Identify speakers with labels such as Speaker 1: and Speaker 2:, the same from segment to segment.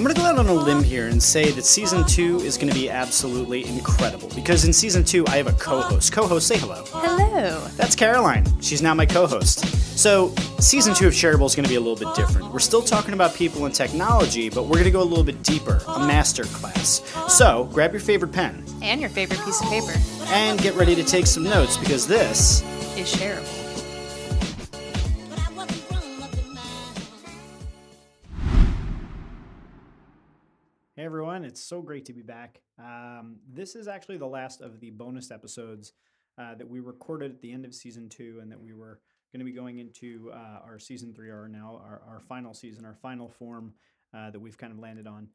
Speaker 1: I'm going to go out on a limb here and say that Season 2 is going to be absolutely incredible, because in Season 2, I have a co-host. Co-host, say hello.
Speaker 2: Hello.
Speaker 1: That's Caroline. She's now my co-host. So, Season 2 of Shareable is going to be a little bit different. We're still talking about people and technology, but we're going to go a little bit deeper, a master class. So, grab your favorite pen.
Speaker 2: And your favorite piece of paper.
Speaker 1: And get ready to take some notes, because this
Speaker 2: is Shareable.
Speaker 1: Hey everyone, it's so great to be back. This is actually the last of the bonus episodes that we recorded at the end of Season 2 and that we were going to be going into our Season 3, or now our final season, our final form that we've kind of landed on.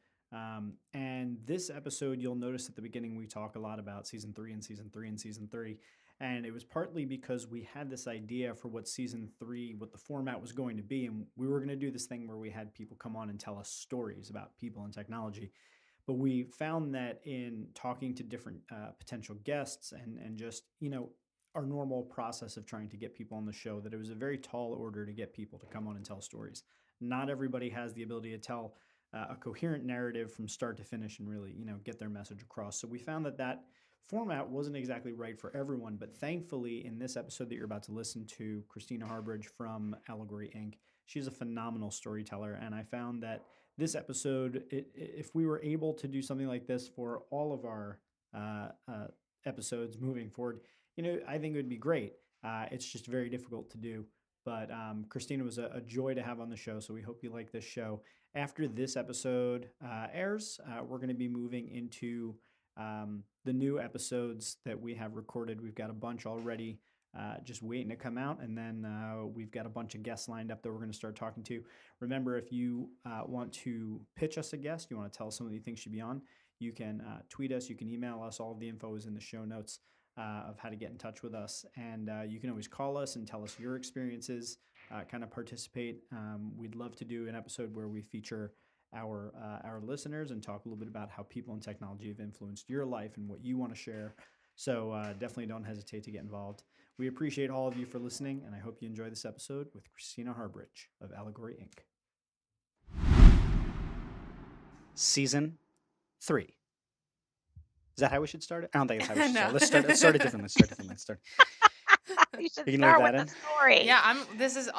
Speaker 1: And this episode, you'll notice at the beginning we talk a lot about Season 3 and Season 3 and Season 3. And it was partly because we had this idea for what Season 3, what the format was going to be. And we were going to do this thing where we had people come on and tell us stories about people and technology. But we found that in talking to different potential guests and just, our normal process of trying to get people on the show, that it was a very tall order to get people to come on and tell stories. Not everybody has the ability to tell a coherent narrative from start to finish and really, get their message across. So we found that format wasn't exactly right for everyone, but thankfully in this episode that you're about to listen to, Christina Harbridge from Allegory Inc., she's a phenomenal storyteller, and I found that this episode, if we were able to do something like this for all of our episodes moving forward, I think it would be great. It's just very difficult to do, but Christina was a joy to have on the show, so we hope you like this show. After this episode airs, we're going to be moving into the new episodes that we have recorded. We've got a bunch already just waiting to come out, and then we've got a bunch of guests lined up that we're going to start talking to. Remember, if you want to pitch us a guest, you want to tell us somebody you think should be on, you can tweet us, you can email us. All of the info is in the show notes of how to get in touch with us, and you can always call us and tell us your experiences, kind of participate. We'd love to do an episode where we feature our listeners and talk a little bit about how people and technology have influenced your life and what you want to share. So definitely don't hesitate to get involved. We appreciate all of you for listening, and I hope you enjoy this episode with Christina Harbridge of Allegory Inc. Season 3. Is that how we should start it? I don't think that's how we should start it. Let's start it differently.
Speaker 3: You should
Speaker 1: You can
Speaker 3: start
Speaker 1: leave
Speaker 3: with
Speaker 1: that
Speaker 3: the story.
Speaker 2: Yeah,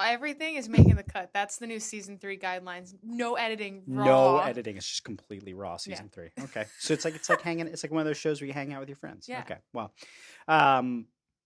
Speaker 2: everything is making the cut. That's the new Season 3 guidelines. No editing, raw.
Speaker 1: No editing. It's just completely raw. Season 3. Okay, so it's like hanging. It's like one of those shows where you hang out with your friends.
Speaker 2: Yeah.
Speaker 1: Okay. Well,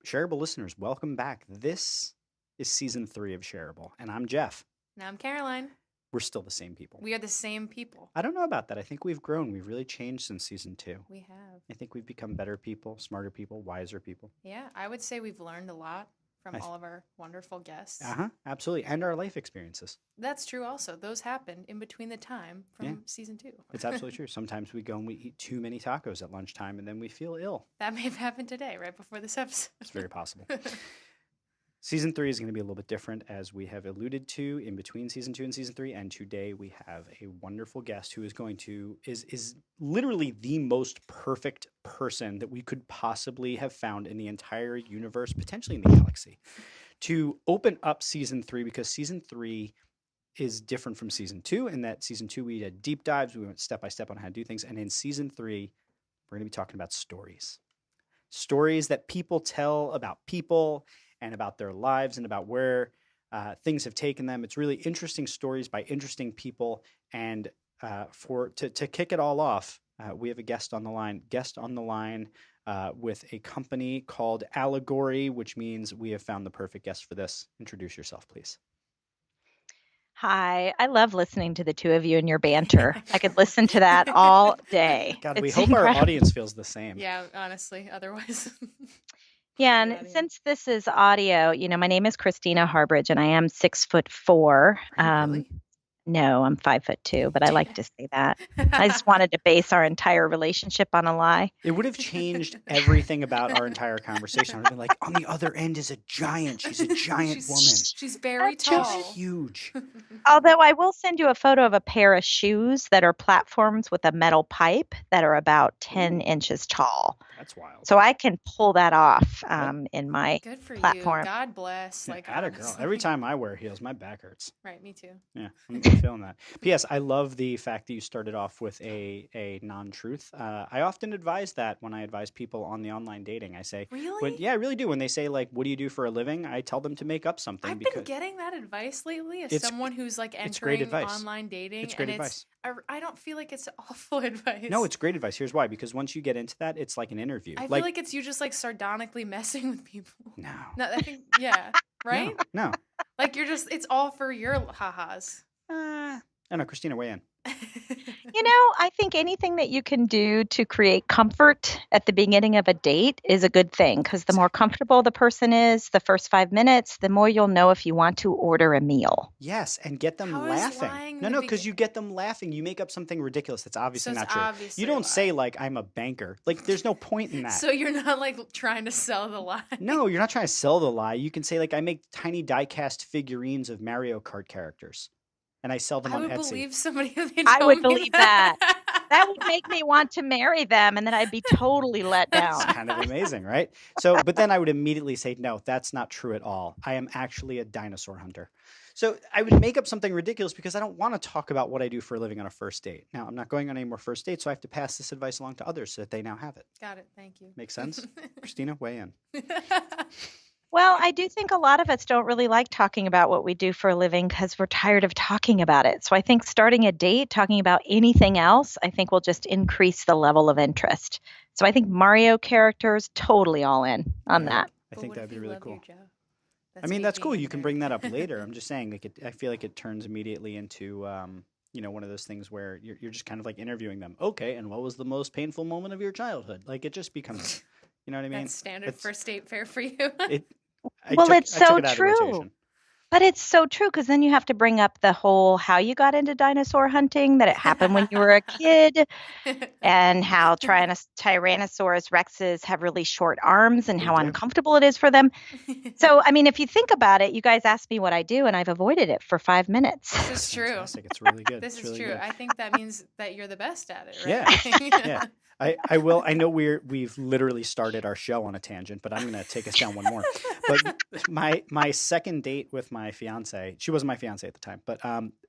Speaker 1: Shareable listeners, welcome back. This is Season 3 of Shareable, and I'm Jeff.
Speaker 2: Now I'm Caroline.
Speaker 1: We're still the same people.
Speaker 2: We are the same people.
Speaker 1: I don't know about that. I think we've grown. We've really changed since Season 2.
Speaker 2: We have.
Speaker 1: I think we've become better people, smarter people, wiser people.
Speaker 2: Yeah, I would say we've learned a lot from all of our wonderful guests.
Speaker 1: Absolutely. And our life experiences.
Speaker 2: That's true also. Those happened in between the time from Season 2.
Speaker 1: It's absolutely true. Sometimes we go and we eat too many tacos at lunchtime and then we feel ill.
Speaker 2: That may have happened today, right before this episode.
Speaker 1: It's very possible. Season 3 is going to be a little bit different, as we have alluded to in between Season 2 and Season 3. And today we have a wonderful guest who is literally the most perfect person that we could possibly have found in the entire universe, potentially in the galaxy, to open up Season 3, because Season 3 is different from Season 2 in that Season 2 we had deep dives, we went step by step on how to do things. And in Season 3, we're going to be talking about stories. Stories that people tell about people and about their lives and about where things have taken them. It's really interesting stories by interesting people. And to kick it all off, we have a guest on the line with a company called Allegory, which means we have found the perfect guest for this. Introduce yourself, please.
Speaker 3: Hi, I love listening to the two of you and your banter. I could listen to that all day.
Speaker 1: God, we hope our audience feels the same.
Speaker 2: Yeah, honestly, otherwise.
Speaker 3: Yeah, and since this is audio, my name is Christina Harbridge, and I am 6'4".
Speaker 2: Really?
Speaker 3: No, I'm 5'2", but I like to say that. I just wanted to base our entire relationship on a lie.
Speaker 1: It would have changed everything about our entire conversation. I would have been like, on the other end is a giant. She's a giant woman.
Speaker 2: She's very
Speaker 3: That's
Speaker 2: tall.
Speaker 1: She's huge.
Speaker 3: Although I will send you a photo of a pair of shoes that are platforms with a metal pipe that are about 10 inches tall.
Speaker 1: That's wild.
Speaker 3: So I can pull that off in my
Speaker 2: Good for
Speaker 3: platform.
Speaker 2: you. God bless.
Speaker 1: Yeah,
Speaker 2: Like,
Speaker 1: atta girl.
Speaker 2: honestly.
Speaker 1: Every time I wear heels, my back hurts.
Speaker 2: Right, me too.
Speaker 1: Yeah. feeling that. P.S. I love the fact that you started off with a non-truth. I often advise that when I advise people on the online dating. I say,
Speaker 2: Really?
Speaker 1: yeah, I really do. When they say like, "What do you do for a living?" I tell them to make up something
Speaker 2: I've been
Speaker 1: because
Speaker 2: getting that advice lately as
Speaker 1: it's
Speaker 2: someone who's like
Speaker 1: it's great
Speaker 2: entering
Speaker 1: advice.
Speaker 2: online dating,
Speaker 1: It's great
Speaker 2: and
Speaker 1: advice.
Speaker 2: I don't feel like it's awful advice.
Speaker 1: No, it's great advice. Here's why: because once you get into that, it's like an interview.
Speaker 2: I feel like it's you just like sardonically messing with people.
Speaker 1: no,
Speaker 2: No, I think yeah, right?
Speaker 1: no.
Speaker 2: Like it's all for your ha-has.
Speaker 1: I don't know, Christina, weigh in.
Speaker 3: I think anything that you can do to create comfort at the beginning of a date is a good thing, because the more comfortable the person is the first 5 minutes, the more you'll know if you want to order a meal.
Speaker 1: Yes, and get them
Speaker 2: How is
Speaker 1: laughing.
Speaker 2: lying
Speaker 1: No,
Speaker 2: the
Speaker 1: no, because
Speaker 2: begin-
Speaker 1: you get them laughing. You make up something ridiculous that's obviously
Speaker 2: So it's
Speaker 1: not true.
Speaker 2: obviously
Speaker 1: You
Speaker 2: a
Speaker 1: don't
Speaker 2: lie.
Speaker 1: say like I'm a banker. Like there's no point in that.
Speaker 2: So you're not like trying to sell the lie.
Speaker 1: No, you're not trying to sell the lie. You can say like I make tiny die-cast figurines of Mario Kart characters, and I sell them
Speaker 2: I
Speaker 1: on
Speaker 2: would
Speaker 1: Etsy.
Speaker 2: believe somebody if they
Speaker 3: I
Speaker 2: told
Speaker 3: would
Speaker 2: me
Speaker 3: believe that. That would make me want to marry them, and then I'd be totally let
Speaker 1: It's
Speaker 3: down.
Speaker 1: kind of amazing, right? So, but then I would immediately say, no, that's not true at all. I am actually a dinosaur hunter. So I would make up something ridiculous because I don't want to talk about what I do for a living on a first date. Now, I'm not going on any more first dates, so I have to pass this advice along to others so that they now have it.
Speaker 2: Got it. Thank you.
Speaker 1: Make sense? Christina, weigh in.
Speaker 3: Well, I do think a lot of us don't really like talking about what we do for a living because we're tired of talking about it. So I think starting a date, talking about anything else, I think will just increase the level of interest. So I think Mario characters, totally all in on
Speaker 1: Yeah.
Speaker 3: that.
Speaker 1: I
Speaker 2: But
Speaker 1: think
Speaker 2: what
Speaker 1: that'd
Speaker 2: if
Speaker 1: be
Speaker 2: you
Speaker 1: really
Speaker 2: love your
Speaker 1: cool.
Speaker 2: job?
Speaker 1: I mean, that's cool.
Speaker 2: being
Speaker 1: You can
Speaker 2: there.
Speaker 1: bring that up later. I'm just saying, like, I feel like it turns immediately into, one of those things where you're just kind of like interviewing them. Okay, and what was the most painful moment of your childhood? Like, it just becomes, you know what I mean?
Speaker 2: That's standard
Speaker 1: It's-
Speaker 2: first date fare for you.
Speaker 3: It's
Speaker 1: I took
Speaker 3: so
Speaker 1: it out of
Speaker 3: true.
Speaker 1: rotation.
Speaker 3: But it's so true, because then you have to bring up the whole how you got into dinosaur hunting, that it happened when you were a kid, and how Tyrannosaurus rexes have really short arms and
Speaker 1: They
Speaker 3: how
Speaker 1: do.
Speaker 3: uncomfortable it is for them. So, I mean, if you think about it, you guys asked me what I do, and I've avoided it for 5 minutes.
Speaker 2: This is
Speaker 1: That's
Speaker 2: true.
Speaker 1: fantastic. It's really good.
Speaker 2: This
Speaker 1: It's
Speaker 2: is
Speaker 1: really
Speaker 2: true.
Speaker 1: good.
Speaker 2: I think that means that you're the best at it,
Speaker 1: Yeah.
Speaker 2: right?
Speaker 1: Yeah. I will. I know we've literally started our show on a tangent, but I'm going to take us down one more. But my second date with my fiance, she wasn't my fiance at the time, but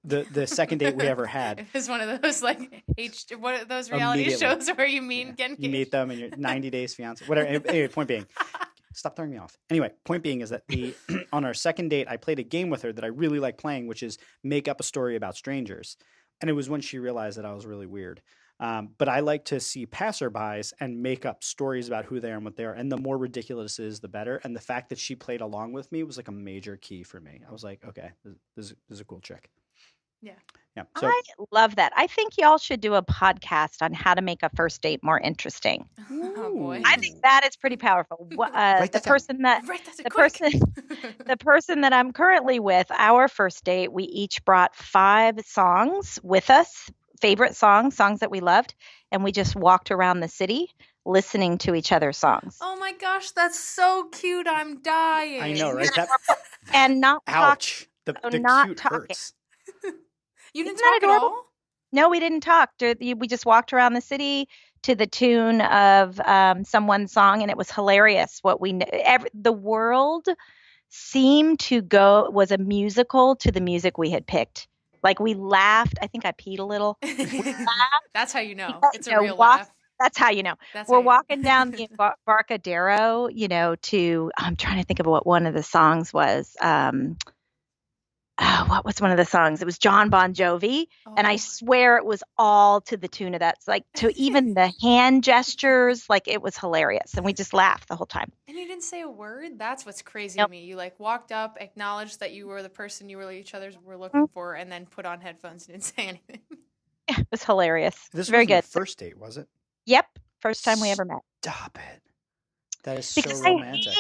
Speaker 1: the second date we ever had,
Speaker 2: It was one of those like what are those reality
Speaker 1: Immediately.
Speaker 2: shows where you meet and get
Speaker 1: you
Speaker 2: engaged?
Speaker 1: meet them and you're 90 days fiance, whatever. Anyway, point being, stop throwing me off. Anyway, point being is that on our second date, I played a game with her that I really like playing, which is make up a story about strangers. And it was when she realized that I was really weird. But I like to see passerbys and make up stories about who they are and what they are. And the more ridiculous it is, the better. And the fact that she played along with me was like a major key for me. I was like, okay, this is a cool chick.
Speaker 2: Yeah.
Speaker 1: Yeah. So
Speaker 3: I love that. I think y'all should do a podcast on how to make a first date more interesting.
Speaker 2: Oh boy.
Speaker 3: I think that is pretty powerful.
Speaker 1: Write
Speaker 3: The
Speaker 1: that down.
Speaker 3: person that
Speaker 2: Write that
Speaker 3: the
Speaker 2: quick.
Speaker 3: the person that I'm currently with, our first date, we each brought 5 songs with us, favorite songs that we loved, and we just walked around the city listening to each other's songs
Speaker 2: Oh my gosh, that's so cute. I'm dying.
Speaker 1: I know, right? That
Speaker 3: and not talk.
Speaker 1: ouch. The
Speaker 3: not
Speaker 1: cute
Speaker 3: talking.
Speaker 1: hurts.
Speaker 2: You didn't
Speaker 3: Isn't that
Speaker 2: talk at
Speaker 3: adorable?
Speaker 2: all?
Speaker 3: No, we didn't talk. We just walked around the city to the tune of someone's song, and it was hilarious. The world seemed to was a musical to the music we had picked. Like we laughed. I think I peed a little.
Speaker 2: That's how you know. It's a
Speaker 3: You know,
Speaker 2: real laugh.
Speaker 3: That's how you know.
Speaker 2: That's
Speaker 3: We're
Speaker 2: how you-
Speaker 3: walking down the Embarcadero, to, I'm trying to think of what one of the songs was. What was one of the songs? It was John Bon Jovi. And I
Speaker 2: Oh.
Speaker 3: swear it was all to the tune of that. It's like to even the hand gestures, like it was hilarious. And we just laughed the whole time.
Speaker 2: And you didn't say a word? That's what's crazy
Speaker 3: Nope.
Speaker 2: to me. You like walked up, acknowledged that you were the person each other were looking for, and then put on headphones and didn't say anything.
Speaker 3: Yeah, it was hilarious.
Speaker 1: This
Speaker 3: Very
Speaker 1: wasn't the
Speaker 3: good.
Speaker 1: first date, was it?
Speaker 3: Yep. First time we ever met.
Speaker 1: Stop it. That is
Speaker 3: Because
Speaker 1: so romantic.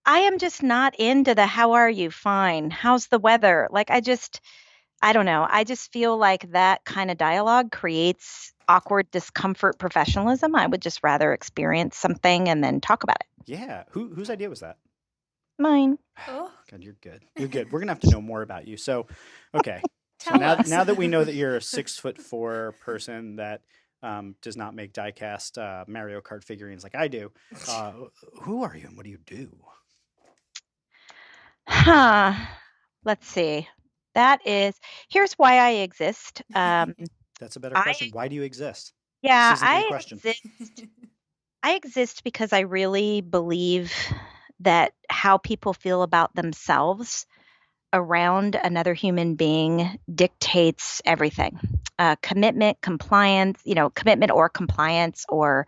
Speaker 3: I am just not into the how are you? Fine. How's the weather? Like I don't know. I just feel like that kind of dialogue creates awkward discomfort professionalism. I would just rather experience something and then talk about it.
Speaker 1: Yeah. Whose idea was that?
Speaker 3: Mine.
Speaker 2: Oh,
Speaker 1: God, you're good. You're good. We're gonna have to know more about you. So, okay. So
Speaker 2: tell
Speaker 1: now,
Speaker 2: us.
Speaker 1: now that we know that you're a 6'4" person that does not make die-cast Mario Kart figurines like I do, who are you and what do you do?
Speaker 3: Huh. Let's see. Here's why I exist.
Speaker 1: That's a better
Speaker 3: I
Speaker 1: question. Why do you exist?
Speaker 3: Yeah,
Speaker 1: Season 3 question.
Speaker 3: I exist because I really believe that how people feel about themselves around another human being dictates everything. Commitment, compliance, commitment or compliance, or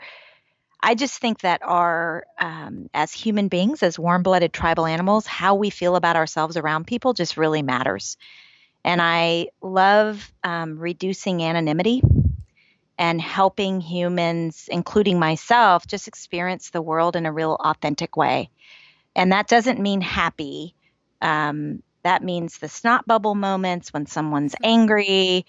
Speaker 3: I just think that as human beings, as warm-blooded tribal animals, how we feel about ourselves around people just really matters. And I love reducing anonymity and helping humans, including myself, just experience the world in a real authentic way. And that doesn't mean happy. That means the snot bubble moments when someone's angry.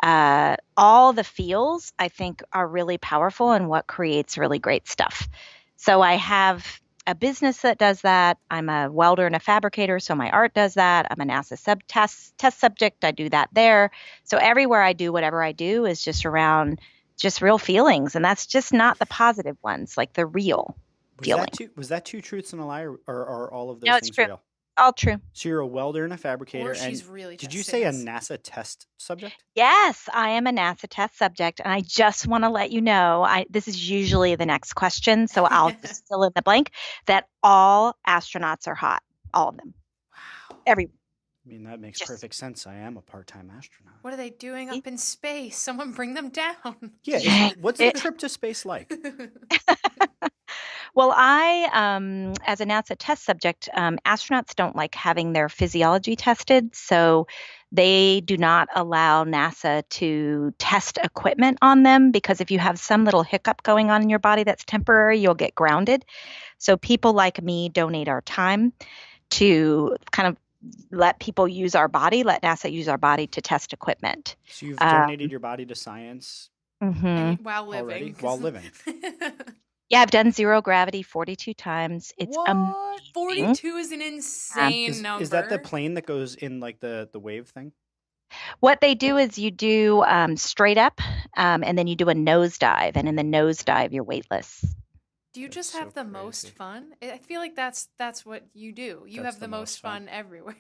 Speaker 3: All the feels, I think, are really powerful and what creates really great stuff. So I have a business that does that. I'm a welder and a fabricator, so my art does that. I'm a NASA test subject. I do that there. So everywhere I do whatever I do is just around just real feelings, and that's just not the positive ones, like the real feeling.
Speaker 1: Was that two truths and a lie, or are all of those
Speaker 3: No, it's
Speaker 1: things
Speaker 3: true.
Speaker 1: real?
Speaker 3: All true.
Speaker 1: So you're a welder and a fabricator.
Speaker 2: Or she's
Speaker 1: and
Speaker 2: really
Speaker 1: did you
Speaker 2: testing
Speaker 1: say
Speaker 2: us.
Speaker 1: a NASA test subject?
Speaker 3: Yes, I am a NASA test subject, and I just want to let you know, this is usually the next question, so I'll just fill in the blank, that all astronauts are hot, all of them.
Speaker 2: Wow.
Speaker 3: Every.
Speaker 1: I mean, that makes perfect sense. I am a part-time astronaut.
Speaker 2: What are they doing up in space? Someone bring them down.
Speaker 1: Yeah, what's a trip to space like?
Speaker 3: Well, as a NASA test subject, astronauts don't like having their physiology tested, so they do not allow NASA to test equipment on them because if you have some little hiccup going on in your body that's temporary, you'll get grounded. So people like me donate our time to kind of let people use our body, let NASA use our body to test equipment.
Speaker 1: So you've donated your body to science
Speaker 2: while living.
Speaker 1: already? While living.
Speaker 3: Yeah, I've done zero gravity 42 times. It's
Speaker 2: what?
Speaker 3: amazing.
Speaker 2: 42 is an insane number.
Speaker 1: Is that the plane that goes in like the wave thing?
Speaker 3: What they do is you do straight up, and then you do a nosedive, and in the nosedive, you're weightless.
Speaker 2: Do you just have the most fun? I feel like that's what you do. You have the most fun everywhere.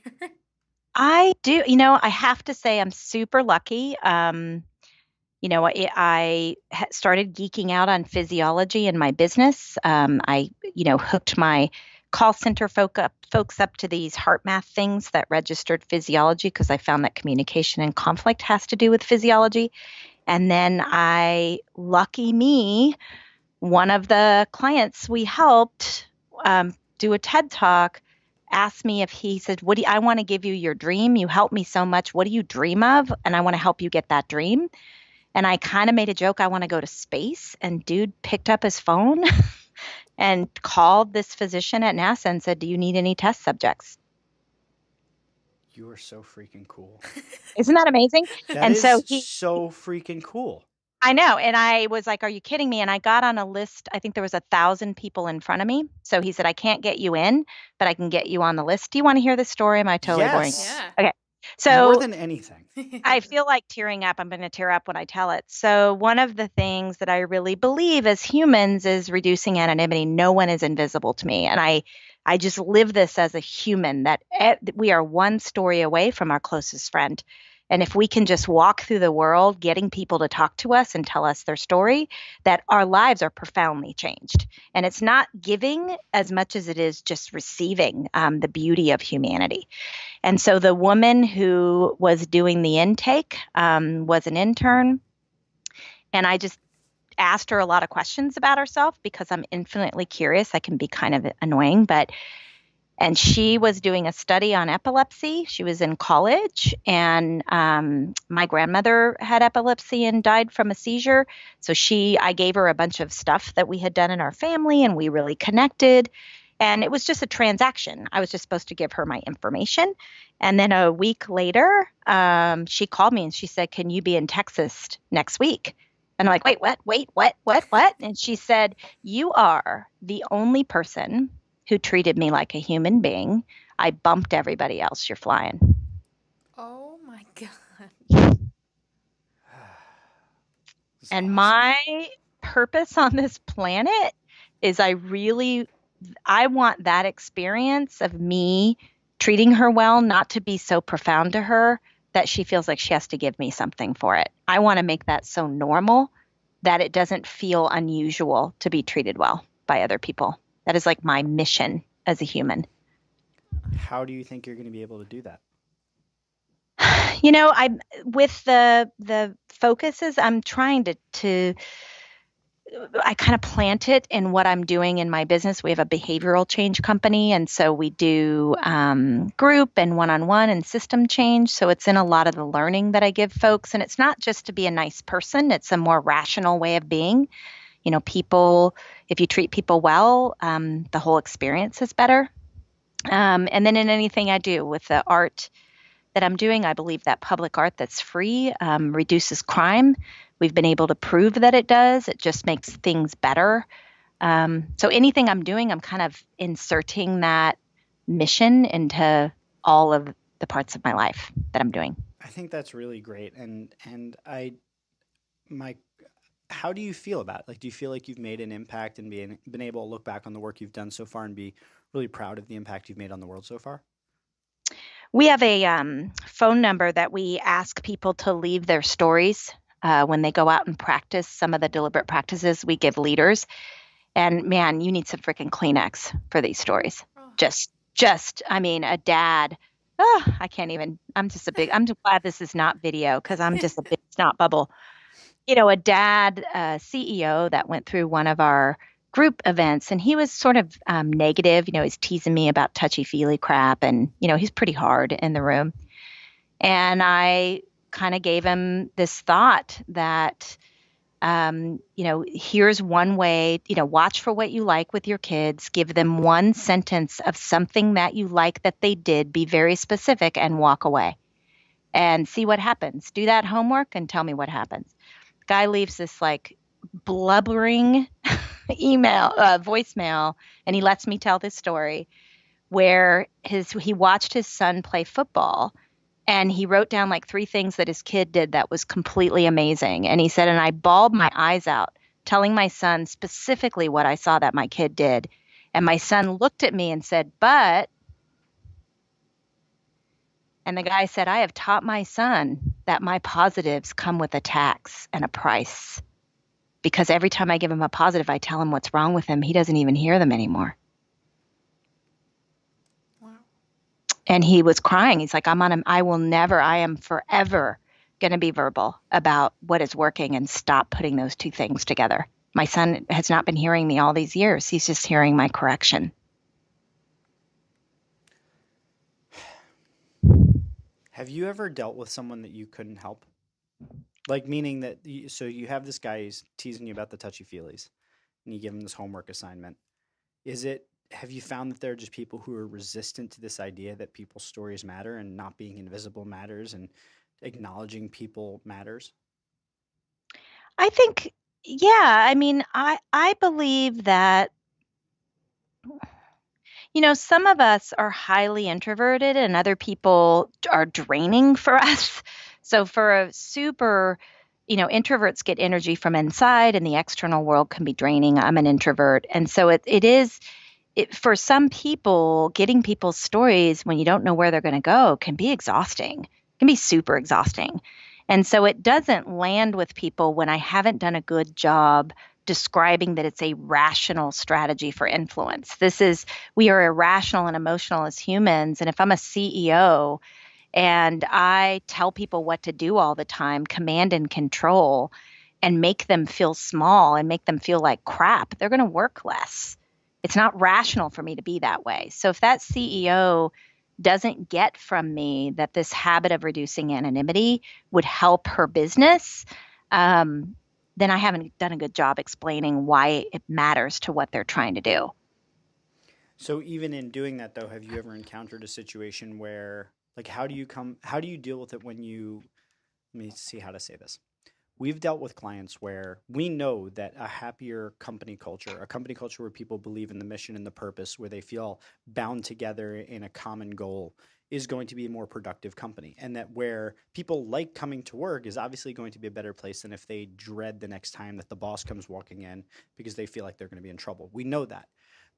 Speaker 3: I do. I have to say I'm super lucky. I started geeking out on physiology in my business. I hooked my call center folks up to these heart math things that registered physiology because I found that communication and conflict has to do with physiology. And then lucky me, one of the clients we helped do a TED Talk asked me if he said, I want to give you your dream. You helped me so much. What do you dream of? And I want to help you get that dream. And I kind of made a joke, I want to go to space. And dude picked up his phone and called this physician at NASA and said, do you need any test subjects?
Speaker 1: You are so freaking cool.
Speaker 3: Isn't that amazing?
Speaker 1: That is so freaking cool.
Speaker 3: I know. And I was like, are you kidding me? And I got on a list. I think there was 1,000 people in front of me. So he said, I can't get you in, but I can get you on the list. Do you want to hear this story? Am I totally boring?
Speaker 2: Yeah.
Speaker 3: Okay. So
Speaker 1: more than anything.
Speaker 3: I feel like tearing up. I'm going to tear up when I tell it. So one of the things that I really believe as humans is reducing anonymity. No one is invisible to me. And I just live this as a human that we are one story away from our closest friend. And if we can just walk through the world, getting people to talk to us and tell us their story, that our lives are profoundly changed. And it's not giving as much as it is just receiving the beauty of humanity. And so the woman who was doing the intake was an intern. And I just asked her a lot of questions about herself because I'm infinitely curious. I can be kind of annoying, and she was doing a study on epilepsy. She was in college, and my grandmother had epilepsy and died from a seizure. So I gave her a bunch of stuff that we had done in our family, and we really connected. And it was just a transaction. I was just supposed to give her my information. And then a week later, she called me and she said, can you be in Texas next week? And I'm like, wait, what? And she said, you are the only person who treated me like a human being. I bumped everybody else. You're flying.
Speaker 2: Oh my God.
Speaker 3: And awesome. My purpose on this planet is I want that experience of me treating her well, not to be so profound to her that she feels like she has to give me something for it. I want to make that so normal that it doesn't feel unusual to be treated well by other people. That is like my mission as a human.
Speaker 1: How do you think you're going to be able to do that?
Speaker 3: I with the focuses, I'm trying to I kind of plant it in what I'm doing in my business. We have a behavioral change company, and so we do group and one-on-one and system change. So it's in a lot of the learning that I give folks, and it's not just to be a nice person. It's a more rational way of being. People, if you treat people well, the whole experience is better. And then in anything I do with the art that I'm doing, I believe that public art that's free reduces crime. We've been able to prove that it does. It just makes things better. So anything I'm doing, I'm kind of inserting that mission into all of the parts of my life that I'm doing.
Speaker 1: I think that's really great. How do you feel about it? Like, do you feel like you've made an impact and been able to look back on the work you've done so far and be really proud of the impact you've made on the world so far?
Speaker 3: We have a phone number that we ask people to leave their stories when they go out and practice some of the deliberate practices we give leaders. And man, you need some freaking Kleenex for these stories.
Speaker 2: Oh.
Speaker 3: I mean, a dad. I can't even. I'm just glad this is not video because I'm just a big snot bubble. A dad, CEO that went through one of our group events, and he was sort of negative. He's teasing me about touchy-feely crap, and he's pretty hard in the room. And I kind of gave him this thought that, here's one way. Watch for what you like with your kids. Give them one sentence of something that you like that they did. Be very specific and walk away, and see what happens. Do that homework and tell me what happens. Guy leaves this like blubbering voicemail, and he lets me tell this story where he watched his son play football, and he wrote down like 3 things that his kid did that was completely amazing. And he said, and I bawled my eyes out telling my son specifically what I saw that my kid did. And my son looked at me and said, and the guy said, I have taught my son that my positives come with a tax and a price. Because every time I give him a positive, I tell him what's wrong with him. He doesn't even hear them anymore.
Speaker 2: Wow.
Speaker 3: And he was crying. He's like, I am forever going to be verbal about what is working and stop putting those 2 things together. My son has not been hearing me all these years. He's just hearing my correction.
Speaker 1: Have you ever dealt with someone that you couldn't help? Like, meaning that, so you have this guy who's teasing you about the touchy-feelies, and you give him this homework assignment. Have you found that there are just people who are resistant to this idea that people's stories matter and not being invisible matters and acknowledging people matters?
Speaker 3: I think, yeah. I mean, I believe that, some of us are highly introverted and other people are draining for us. So for a super, introverts get energy from inside and the external world can be draining. I'm an introvert. And so for some people, getting people's stories when you don't know where they're going to go can be exhausting, can be super exhausting. And so it doesn't land with people when I haven't done a good job describing that it's a rational strategy for influence. We are irrational and emotional as humans. And if I'm a CEO and I tell people what to do all the time, command and control, and make them feel small and make them feel like crap, they're going to work less. It's not rational for me to be that way. So if that CEO doesn't get from me that this habit of reducing anonymity would help her business, then I haven't done a good job explaining why it matters to what they're trying to do.
Speaker 1: So even in doing that, though, have you ever encountered a situation where, like, how do you deal with it let me see how to say this. We've dealt with clients where we know that a happier company culture where people believe in the mission and the purpose, where they feel bound together in a common goal, is going to be a more productive company. And that where people like coming to work is obviously going to be a better place than if they dread the next time that the boss comes walking in because they feel like they're going to be in trouble. We know that.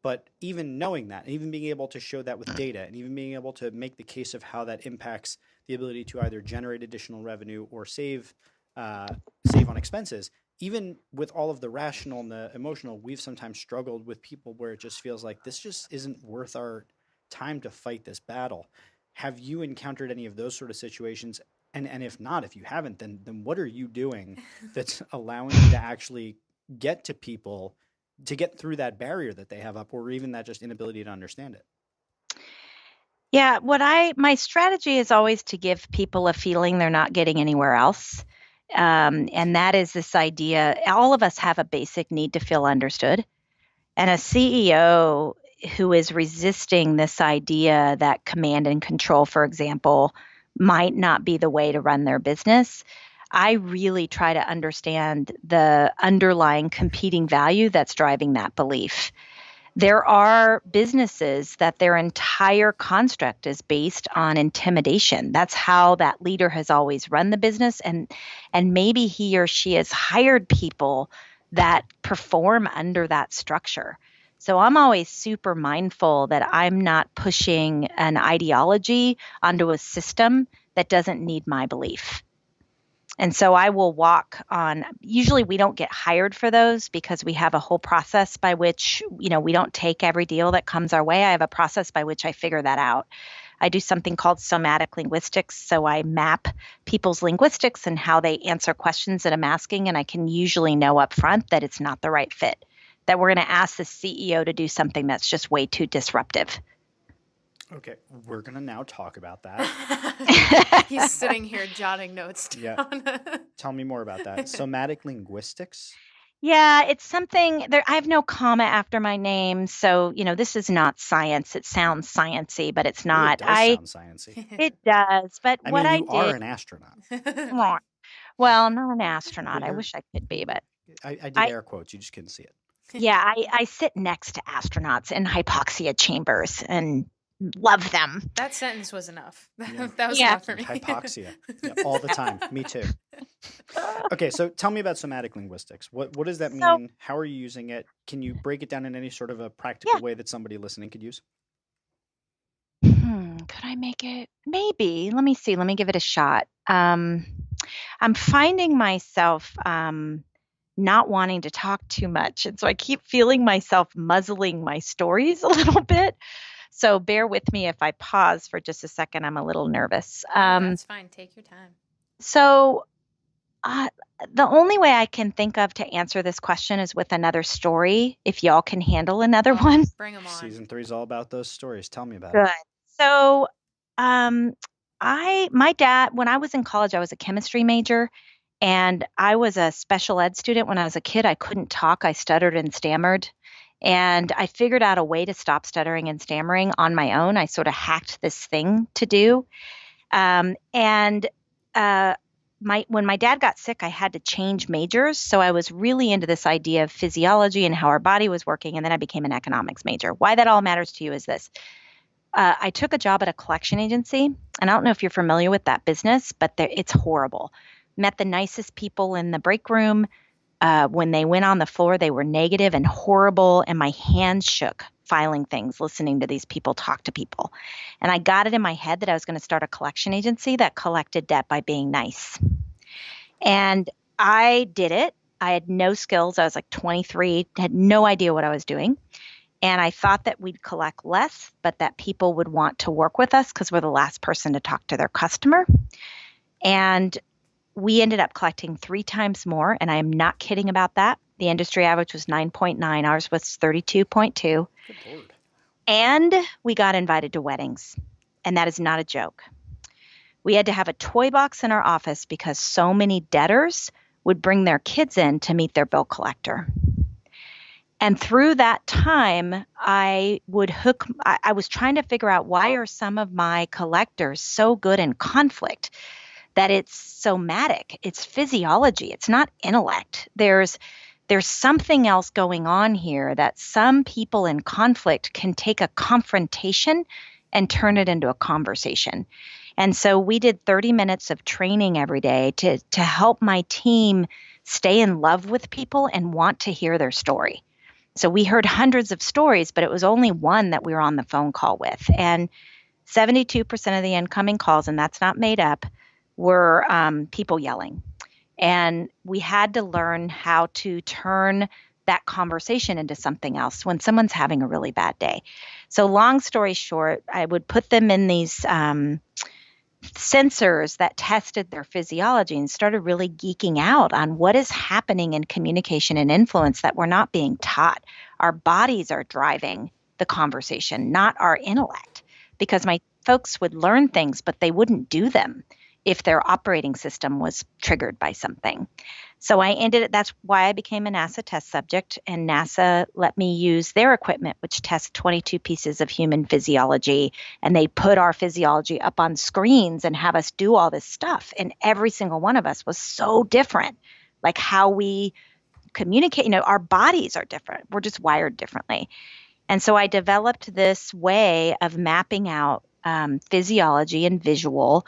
Speaker 1: But even knowing that, even being able to show that with data, and even being able to make the case of how that impacts the ability to either generate additional revenue or save on expenses, even with all of the rational and the emotional, we've sometimes struggled with people where it just feels like this just isn't worth our time to fight this battle. Have you encountered any of those sort of situations? And if not, if you haven't, then what are you doing that's allowing you to actually get to people to get through that barrier that they have up, or even that just inability to understand it?
Speaker 3: Yeah, my strategy is always to give people a feeling they're not getting anywhere else. And that is this idea, all of us have a basic need to feel understood. And a CEO who is resisting this idea that command and control, for example, might not be the way to run their business, I really try to understand the underlying competing value that's driving that belief. There are businesses that their entire construct is based on intimidation. That's how that leader has always run the business, and maybe he or she has hired people that perform under that structure. So I'm always super mindful that I'm not pushing an ideology onto a system that doesn't need my belief. And so I will walk on, usually we don't get hired for those because we have a whole process by which, we don't take every deal that comes our way. I have a process by which I figure that out. I do something called somatic linguistics. So I map people's linguistics and how they answer questions that I'm asking. And I can usually know up front that it's not the right fit, that we're going to ask the CEO to do something that's just way too disruptive.
Speaker 1: Okay, we're going to now talk about that.
Speaker 2: He's sitting here jotting notes down.
Speaker 1: Yeah. Tell me more about that. Somatic linguistics?
Speaker 3: Yeah, it's something there. I have no comma after my name. So, this is not science. It sounds sciencey, but it's
Speaker 1: Ooh,
Speaker 3: not.
Speaker 1: it does sound sciencey.
Speaker 3: It does. But
Speaker 1: I
Speaker 3: what
Speaker 1: mean,
Speaker 3: I
Speaker 1: you are
Speaker 3: did,
Speaker 1: an astronaut.
Speaker 3: well, I'm not an astronaut. I
Speaker 1: You're-
Speaker 3: wish I could be, but
Speaker 1: I did
Speaker 3: I,
Speaker 1: air quotes. You just couldn't see it.
Speaker 3: yeah, I sit next to astronauts in hypoxia chambers and love them.
Speaker 2: That sentence was enough.
Speaker 1: Yeah.
Speaker 2: That was
Speaker 3: Yeah.
Speaker 2: enough for me.
Speaker 1: Hypoxia. Yeah, all the time. Me too. Okay, so tell me about somatic linguistics. What does that
Speaker 3: So-
Speaker 1: mean? How are you using it? Can you break it down in any sort of a practical way that somebody listening could use?
Speaker 3: Could I make it? Maybe. Let me see. Let me give it a shot. I'm finding myself not wanting to talk too much. And so I keep feeling myself muzzling my stories a little bit. So bear with me if I pause for just a second. I'm a little nervous.
Speaker 2: That's fine. Take your time.
Speaker 3: So the only way I can think of to answer this question is with another story, if y'all can handle another one.
Speaker 2: Bring them on.
Speaker 1: Season 3 is all about those stories. Tell me about
Speaker 3: Good.
Speaker 1: it.
Speaker 3: So my dad, when I was in college, I was a chemistry major. And I was a special ed student when I was a kid. I couldn't talk. I stuttered and stammered. And I figured out a way to stop stuttering and stammering on my own. I sort of hacked this thing to do. When my dad got sick, I had to change majors. So I was really into this idea of physiology and how our body was working. And then I became an economics major. Why that all matters to you is this. I took a job at a collection agency. And I don't know if you're familiar with that business, but it's horrible. Met the nicest people in the break room. When they went on the floor, they were negative and horrible, and my hands shook filing things, listening to these people talk to people. And I got it in my head that I was going to start a collection agency that collected debt by being nice. And I did it. I had no skills. I was like 23, had no idea what I was doing. And I thought that we'd collect less, but that people would want to work with us because we're the last person to talk to their customer. And we ended up collecting 3 times more, and I am not kidding about that. The industry average was 9.9. Ours was 32.2.
Speaker 1: Good Lord.
Speaker 3: And we got invited to weddings, and that is not a joke. We had to have a toy box in our office because so many debtors would bring their kids in to meet their bill collector. And through that time, I was trying to figure out, why are some of my collectors so good in conflict? That it's somatic, it's physiology, it's not intellect. There's something else going on here, that some people in conflict can take a confrontation and turn it into a conversation. And so we did 30 minutes of training every day to help my team stay in love with people and want to hear their story. So we heard hundreds of stories, but it was only one that we were on the phone call with. And 72% of the incoming calls, and that's not made up, were people yelling. And we had to learn how to turn that conversation into something else when someone's having a really bad day. So long story short, I would put them in these sensors that tested their physiology and started really geeking out on what is happening in communication and influence that we're not being taught. Our bodies are driving the conversation, not our intellect, because my folks would learn things, but they wouldn't do them if their operating system was triggered by something. So that's why I became a NASA test subject, and NASA let me use their equipment, which tests 22 pieces of human physiology, and they put our physiology up on screens and have us do all this stuff. And every single one of us was so different, like how we communicate, our bodies are different. We're just wired differently. And so I developed this way of mapping out physiology and visual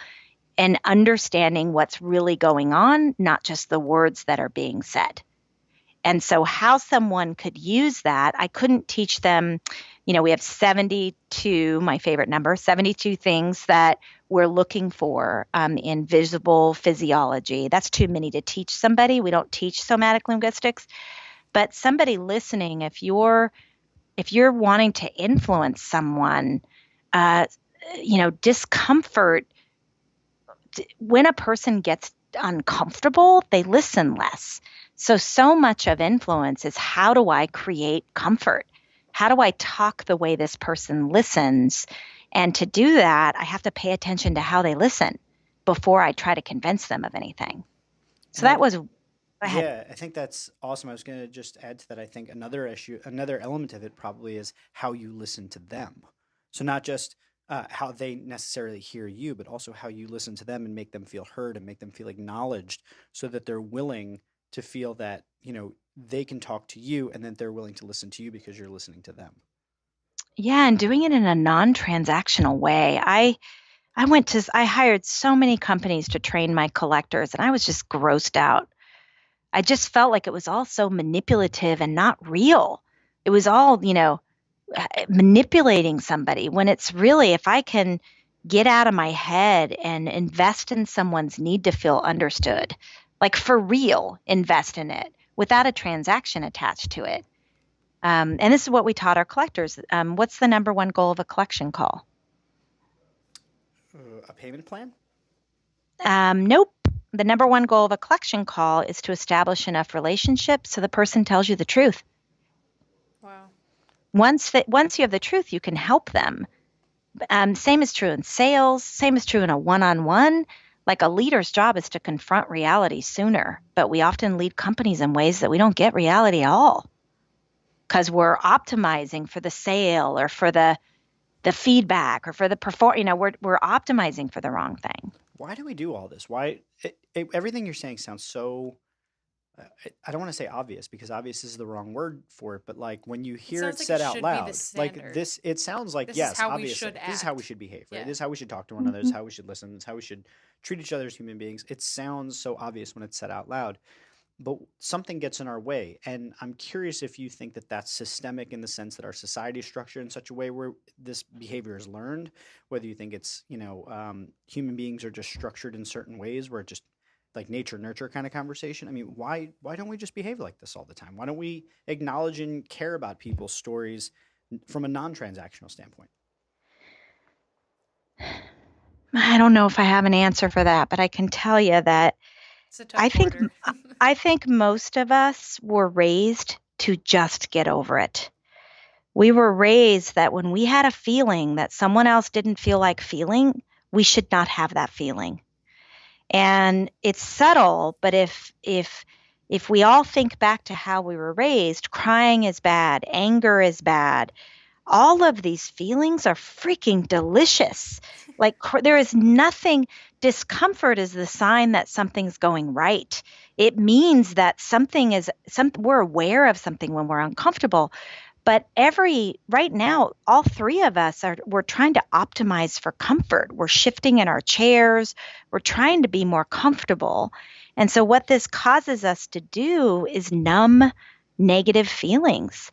Speaker 3: and understanding what's really going on, not just the words that are being said. And so how someone could use that, I couldn't teach them, we have 72, my favorite number, 72 things that we're looking for in visible physiology. That's too many to teach somebody. We don't teach somatic linguistics. But somebody listening, if you're wanting to influence someone, discomfort, when a person gets uncomfortable, they listen less. So much of influence is, how do I create comfort? How do I talk the way this person listens? And to do that, I have to pay attention to how they listen before I try to convince them of anything. So that was, go ahead.
Speaker 1: Yeah, I think that's awesome. I was going to just add to that. I think another element of it probably is how you listen to them. So not just how they necessarily hear you, but also how you listen to them and make them feel heard and make them feel acknowledged, so that they're willing to feel that, they can talk to you, and then they're willing to listen to you because you're listening to them.
Speaker 3: Yeah, and doing it in a non-transactional way. I hired so many companies to train my collectors, and I was just grossed out. I just felt like it was all so manipulative and not real. It was all, manipulating somebody, when it's really, if I can get out of my head and invest in someone's need to feel understood, like for real, invest in it without a transaction attached to it. And this is what we taught our collectors. What's the number one goal of a collection call?
Speaker 1: A payment plan?
Speaker 3: Nope. The number one goal of a collection call is to establish enough relationship so the person tells you the truth.
Speaker 2: Wow.
Speaker 3: Once you have the truth, you can help them. Same is true in sales. Same is true in a one-on-one. Like, a leader's job is to confront reality sooner, but we often lead companies in ways that we don't get reality at all, because we're optimizing for the sale or for the feedback or for the we're optimizing for the wrong thing.
Speaker 1: Why do we do all this? Why everything you're saying sounds so, I don't want to say obvious, because obvious is the wrong word for it, but like when you hear it said out loud, like this, it sounds like, yes, obviously, this is how we should behave, right?
Speaker 2: Yeah.
Speaker 1: This is how we should talk to one another, this is how we should listen, this is how we should treat each other as human beings. It sounds so obvious when it's said out loud, but something gets in our way. And I'm curious if you think that that's systemic, in the sense that our society is structured in such a way where this behavior is learned, whether you think it's, human beings are just structured in certain ways where it just, like, nature nurture kind of conversation. I mean, why don't we just behave like this all the time? Why don't we acknowledge and care about people's stories from a non-transactional standpoint?
Speaker 3: I don't know if I have an answer for that, but I can tell you that
Speaker 2: It's a tough order.
Speaker 3: I think most of us were raised to just get over it. We were raised that when we had a feeling that someone else didn't feel like feeling, we should not have that feeling. And it's subtle, but if we all think back to how we were raised, crying is bad, anger is bad. All of these feelings are freaking delicious. Like, there is nothing. Discomfort is the sign that something's going right. It means that we're aware of something when we're uncomfortable. But right now, all three of us we're trying to optimize for comfort. We're shifting in our chairs. We're trying to be more comfortable. And so what this causes us to do is numb negative feelings.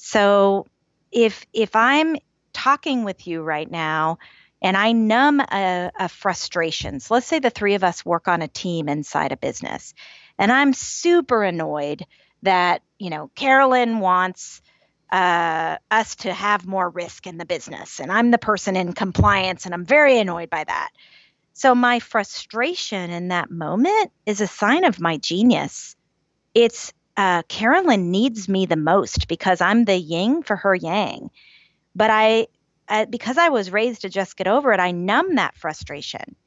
Speaker 3: So if I'm talking with you right now and I numb a frustrations, let's say the three of us work on a team inside a business, and I'm super annoyed that, Carolyn wants us to have more risk in the business, and I'm the person in compliance, and I'm very annoyed by that. So my frustration in that moment is a sign of my genius. It's Carolyn needs me the most because I'm the yin for her yang. But because I was raised to just get over it, I numb that frustration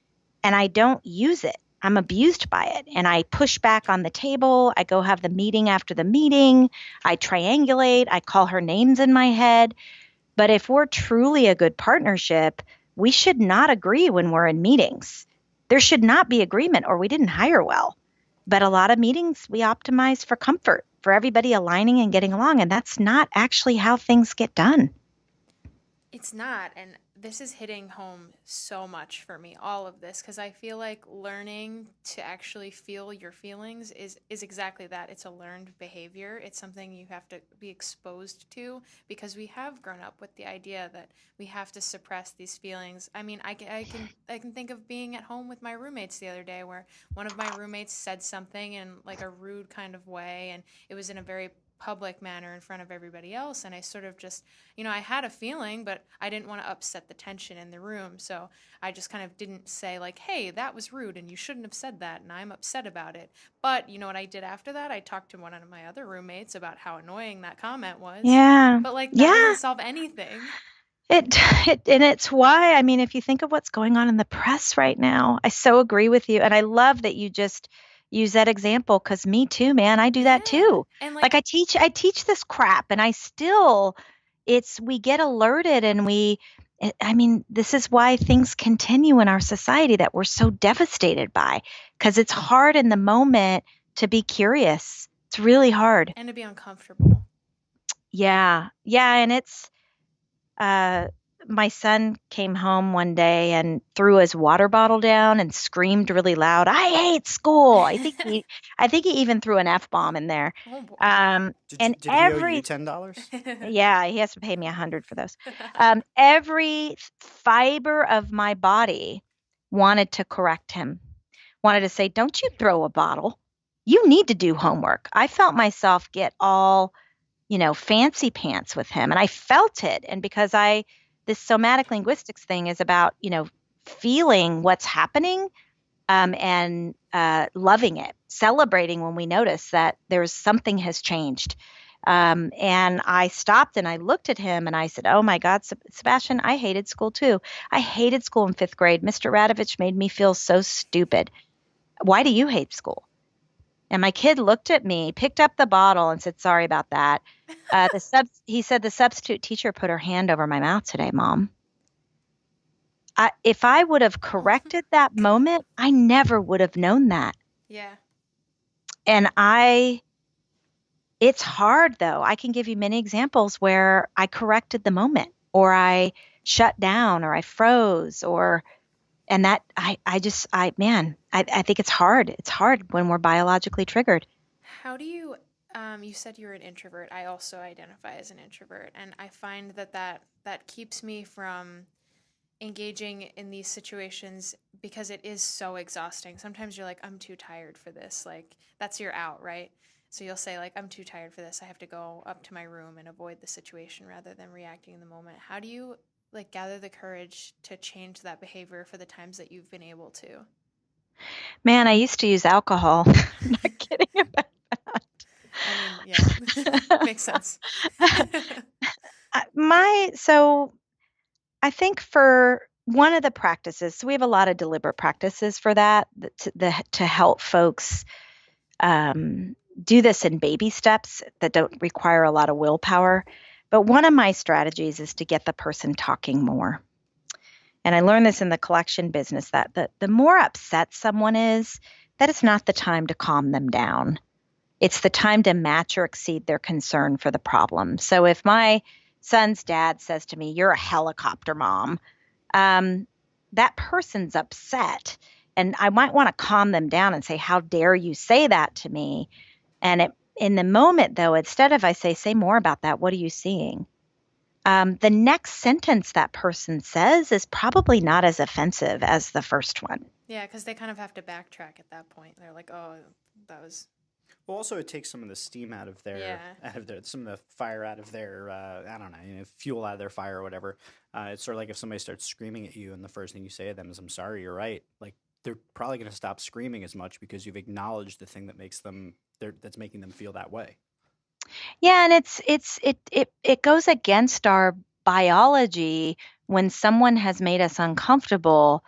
Speaker 3: and I don't use it. I'm abused by it. And I push back on the table. I go have the meeting after the meeting. I triangulate. I call her names in my head. But if we're truly a good partnership, we should not agree when we're in meetings. There should not be agreement or we didn't hire well. But a lot of meetings, we optimize for comfort, for everybody aligning and getting along. And that's not actually how things get done.
Speaker 2: It's not, and this is hitting home so much for me, all of this, because I feel like learning to actually feel your feelings is exactly that. It's a learned behavior. It's something you have to be exposed to because we have grown up with the idea that we have to suppress these feelings. I mean, I can think of being at home with my roommates the other day where one of my roommates said something in like a rude kind of way, and it was in a very public manner in front of everybody else, and I sort of just, I had a feeling, but I didn't want to upset the tension in the room, so I just kind of didn't say like, hey, that was rude and you shouldn't have said that and I'm upset about it. But you know what I did after that? I talked to one of my other roommates about how annoying that comment was.
Speaker 3: Yeah.
Speaker 2: But like that
Speaker 3: Yeah.
Speaker 2: didn't solve anything.
Speaker 3: And it's why, I mean, if you think of what's going on in the press right now, I so agree with you. And I love that you just use that example because me too, man, I do that too.
Speaker 2: And
Speaker 3: Like I teach this crap and we get alerted and I mean, this is why things continue in our society that we're so devastated by because it's hard in the moment to be curious. It's really hard.
Speaker 2: and to be uncomfortable.
Speaker 3: Yeah. Yeah. And uh, my son came home one day and threw his water bottle down and screamed really loud, "I hate school." I think he even threw an F-bomb in there.
Speaker 2: Oh boy.
Speaker 3: And
Speaker 1: Did he owe you $10?
Speaker 3: yeah, he has to pay me $100 for those. Every fiber of my body wanted to correct him, wanted to say, "Don't you throw a bottle. You need to do homework." I felt myself get all fancy pants with him. And I felt it. And because this somatic linguistics thing is about, feeling what's happening and loving it, celebrating when we notice that there's something has changed. And I stopped and I looked at him and I said, "Oh my God, Sebastian, I hated school too. I hated school in 5th grade. Mr. Radovich made me feel so stupid. Why do you hate school?" And my kid looked at me, picked up the bottle, and said, "Sorry about that." He said, "The substitute teacher put her hand over my mouth today, Mom." If I would have corrected that moment, I never would have known that.
Speaker 2: Yeah.
Speaker 3: And it's hard though. I can give you many examples where I corrected the moment, or I shut down, or I froze, and that I think it's hard. It's hard when we're biologically triggered.
Speaker 2: How do you you said you're an introvert. I also identify as an introvert, and I find that keeps me from engaging in these situations because it is so exhausting. Sometimes you're like, I'm too tired for this. Like that's your out, right? So you'll say like, I'm too tired for this. I have to go up to my room and avoid the situation rather than reacting in the moment. How do you like gather the courage to change that behavior for the times that you've been able to?
Speaker 3: Man, I used to use alcohol. I'm not kidding about that.
Speaker 2: I mean, yeah, makes sense.
Speaker 3: So I think for one of the practices, so we have a lot of deliberate practices for that to help folks do this in baby steps that don't require a lot of willpower. But one of my strategies is to get the person talking more. And I learned this in the collection business that the more upset someone is, that it's not the time to calm them down. It's the time to match or exceed their concern for the problem. So if my son's dad says to me, "You're a helicopter mom," that person's upset. And I might want to calm them down and say, "How dare you say that to me?" And in the moment, though, instead of I say more about that, what are you seeing? The next sentence that person says is probably not as offensive as the first one.
Speaker 2: Yeah, because they kind of have to backtrack at that point. They're like, oh, that was.
Speaker 1: Well, also it takes some of the steam
Speaker 2: Yeah.
Speaker 1: some of the fire out of their, I don't know, fuel out of their fire or whatever. It's sort of like if somebody starts screaming at you and the first thing you say to them is, "I'm sorry, you're right." Like they're probably going to stop screaming as much because you've acknowledged the thing that's making them feel that way.
Speaker 3: Yeah, and it goes against our biology when someone has made us uncomfortable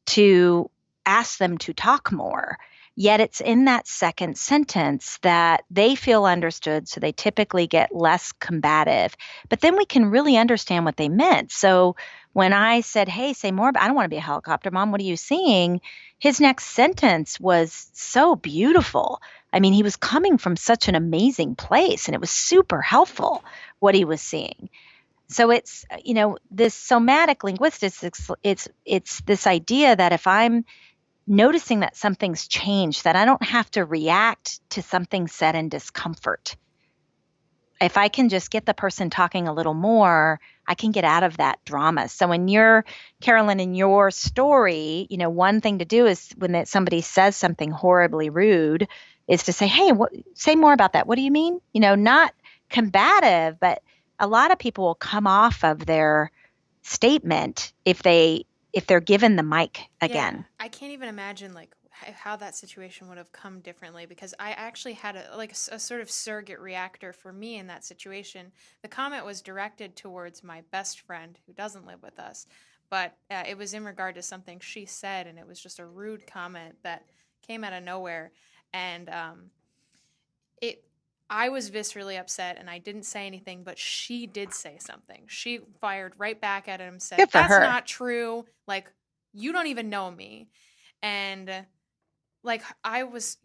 Speaker 3: to ask them to talk more. Yet it's in that second sentence that they feel understood, so they typically get less combative. But then we can really understand what they meant. So when I said, "Hey, say more, but I don't want to be a helicopter mom. What are you seeing?" His next sentence was so beautiful. I mean, he was coming from such an amazing place, and it was super helpful what he was seeing. So it's, this somatic linguistics, it's this idea that if I'm noticing that something's changed, that I don't have to react to something said in discomfort. If I can just get the person talking a little more, I can get out of that drama. So Carolyn, in your story, one thing to do is when somebody says something horribly rude is to say, "Hey, say more about that. What do you mean?" Not combative, but a lot of people will come off of their statement if they're given the mic again.
Speaker 2: Yeah, I can't even imagine like how that situation would have come differently because I actually had a sort of surrogate reactor for me in that situation. The comment was directed towards my best friend who doesn't live with us, but it was in regard to something she said, and it was just a rude comment that came out of nowhere, and it. I was viscerally upset and I didn't say anything, but she did say something. She fired right back at him, said,
Speaker 3: Good for
Speaker 2: "That's
Speaker 3: her.
Speaker 2: not true. Like, you don't even know me." And like I was,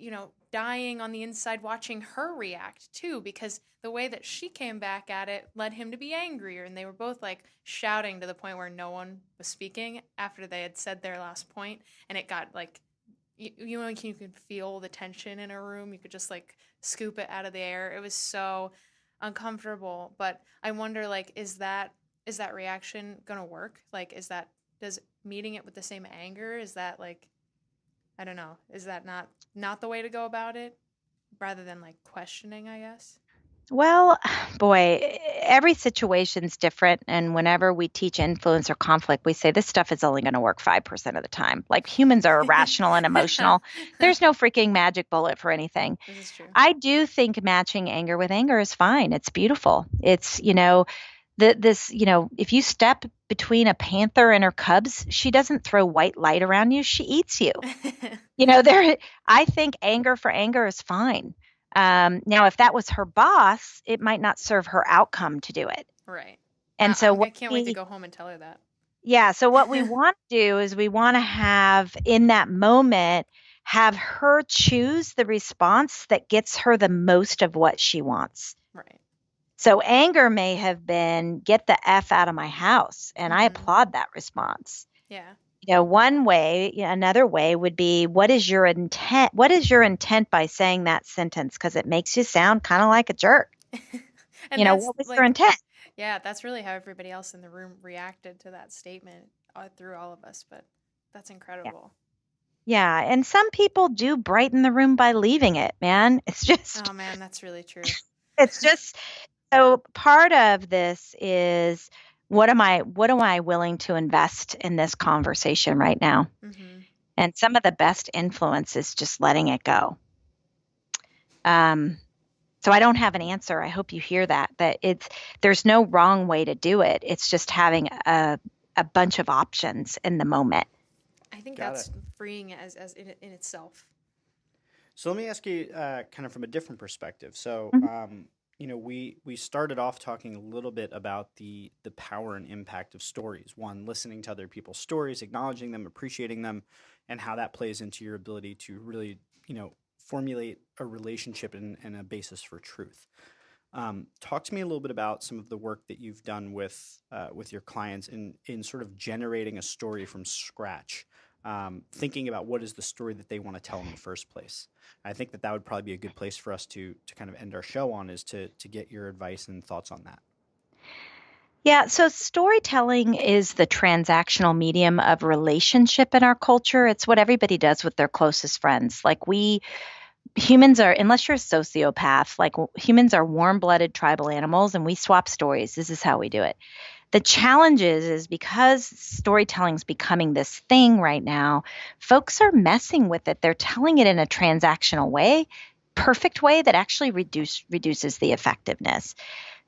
Speaker 2: dying on the inside watching her react too because the way that she came back at it led him to be angrier, and they were both like shouting to the point where no one was speaking after they had said their last point, and it got like you could feel the tension in a room. You could just like scoop it out of the air. It was so uncomfortable, but I wonder like is that reaction going to work? Like does meeting it with the same anger, is that like I don't know. Is that not the way to go about it rather than like questioning, I guess?
Speaker 3: Well, boy, every situation's different. And whenever we teach influence or conflict, we say this stuff is only going to work 5% of the time. Like humans are irrational and emotional. There's no freaking magic bullet for anything.
Speaker 2: This is true.
Speaker 3: I do think matching anger with anger is fine. It's beautiful. It's, if you step between a panther and her cubs, she doesn't throw white light around you. She eats you. I think anger for anger is fine. Now, if that was her boss, it might not serve her outcome to do it.
Speaker 2: Right.
Speaker 3: And so
Speaker 2: I can't wait to go home and tell her that.
Speaker 3: yeah, so what we want to do is we want to have in that moment, have her choose the response that gets her the most of what she wants.
Speaker 2: Right.
Speaker 3: So anger may have been, "Get the F out of my house." And I applaud that response.
Speaker 2: Yeah.
Speaker 3: One way, another way would be, what is your intent? What is your intent by saying that sentence? Because it makes you sound kind of like a jerk.
Speaker 2: And that's
Speaker 3: What was
Speaker 2: like,
Speaker 3: your intent?
Speaker 2: yeah, that's really how everybody else in the room reacted to that statement through all of us. But that's incredible.
Speaker 3: Yeah. And some people do brighten the room by leaving it, man. It's just,
Speaker 2: Oh man, that's really true.
Speaker 3: it's just, so part of this is, what am I willing to invest in this conversation right now?
Speaker 2: Mm-hmm.
Speaker 3: And some of the best influence is just letting it go. So I don't have an answer. I hope you hear that there's no wrong way to do it. It's just having a bunch of options in the moment.
Speaker 2: I think
Speaker 1: Got
Speaker 2: that's
Speaker 1: it.
Speaker 2: freeing as in itself.
Speaker 1: So let me ask you, kind of from a different perspective. So,
Speaker 3: Mhm.
Speaker 1: we started off talking a little bit about the power and impact of stories. One, listening to other people's stories, acknowledging them, appreciating them, and how that plays into your ability to really, formulate a relationship and a basis for truth. Talk to me a little bit about some of the work that you've done with your clients in sort of generating a story from scratch. thinking about what is the story that they want to tell in the first place. I think that would probably be a good place for us to kind of end our show on, is to get your advice and thoughts on that.
Speaker 3: Yeah, so storytelling is the transactional medium of relationship in our culture. It's what everybody does with their closest friends. Like humans are, unless you're a sociopath, like humans are warm-blooded tribal animals and we swap stories. This is how we do it. The challenge is because storytelling is becoming this thing right now, folks are messing with it. They're telling it in a transactional way, perfect way that actually reduces the effectiveness.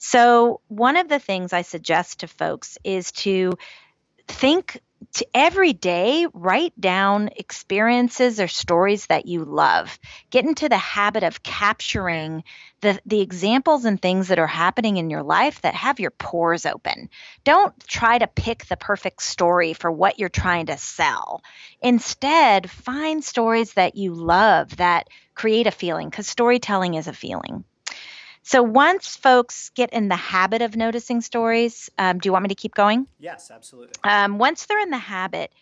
Speaker 3: So one of the things I suggest to folks is to think to every day, write down experiences or stories that you love. Get into the habit of capturing the examples and things that are happening in your life that have your pores open. Don't try to pick the perfect story for what you're trying to sell. Instead, find stories that you love that create a feeling, because storytelling is a feeling. So once folks get in the habit of noticing stories, do you want me to keep going?
Speaker 1: Yes, absolutely.
Speaker 3: Once they're in the habit,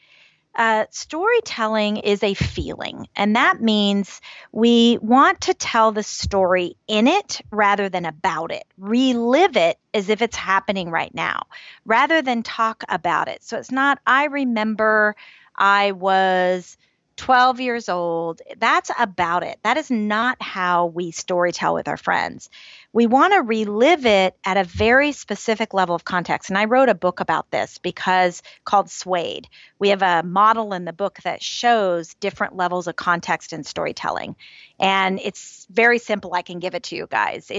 Speaker 3: storytelling is a feeling, and that means we want to tell the story in it rather than about it. Relive it as if it's happening right now, rather than talk about it. So it's not, I remember I was 12 years old. That's about it. That is not how we storytell with our friends. We want to relive it at a very specific level of context. And I wrote a book about this because called Swayed. We have a model in the book that shows different levels of context in storytelling. And it's very simple. I can give it to you guys.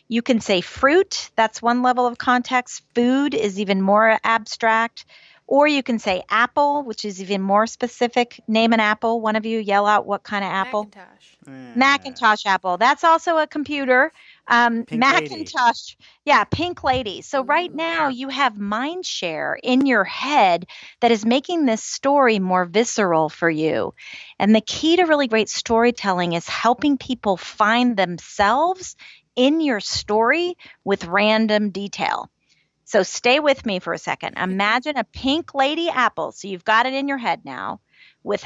Speaker 3: You can say fruit, that's one level of context. Food is even more abstract. Or you can say apple, which is even more specific. Name an apple. One of you yell out what kind of apple. Macintosh apple. That's also a computer.
Speaker 1: Pink
Speaker 3: Macintosh.
Speaker 1: lady.
Speaker 3: Yeah, pink lady. So right now you have mind share in your head that is making this story more visceral for you. And the key to really great storytelling is helping people find themselves in your story with random detail. So stay with me for a second. Imagine a pink lady apple. So you've got it in your head now with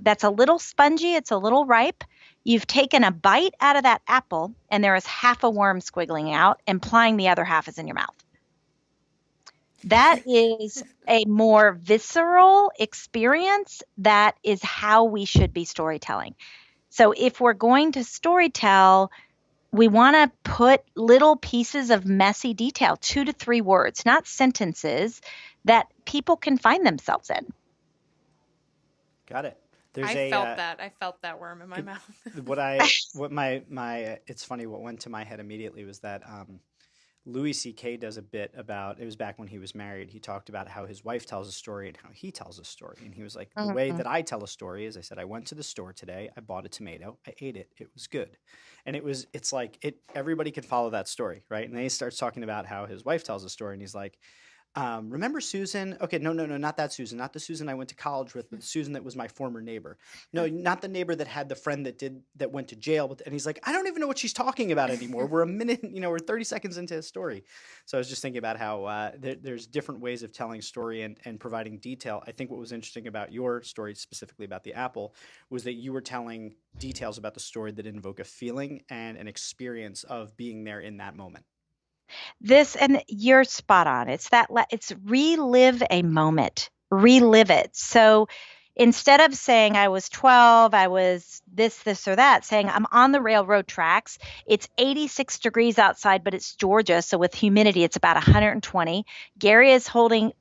Speaker 3: that's a little spongy, it's a little ripe. You've taken a bite out of that apple and there is half a worm squiggling out, implying the other half is in your mouth. That is a more visceral experience. That is how we should be storytelling. So if we're going to storytell, we want to put little pieces of messy detail, 2 to 3 words, not sentences, that people can find themselves in.
Speaker 1: Got it.
Speaker 2: I felt that worm in my mouth.
Speaker 1: It's funny. What went to my head immediately was that Louis C.K. does a bit about, it was back when he was married. He talked about how his wife tells a story and how he tells a story. And he was like, the way that I tell a story is, I said, I went to the store today. I bought a tomato. I ate it. It was good. And it's like, everybody can follow that story, right? And then he starts talking about how his wife tells a story and he's like, remember Susan? Okay, no, not that Susan. Not the Susan I went to college with, but the Susan that was my former neighbor. No, not the neighbor that had the friend that went to jail. And he's like, I don't even know what she's talking about anymore. We're a minute, we're 30 seconds into his story. So I was just thinking about how there's different ways of telling story and providing detail. I think what was interesting about your story, specifically about the apple, was that you were telling details about the story that invoke a feeling and an experience of being there in that moment.
Speaker 3: And you're spot on. It's relive a moment, relive it. So instead of saying I was 12, I was this or that, saying I'm on the railroad tracks. It's 86 degrees outside, but it's Georgia. So with humidity, it's about 120. Gary's holding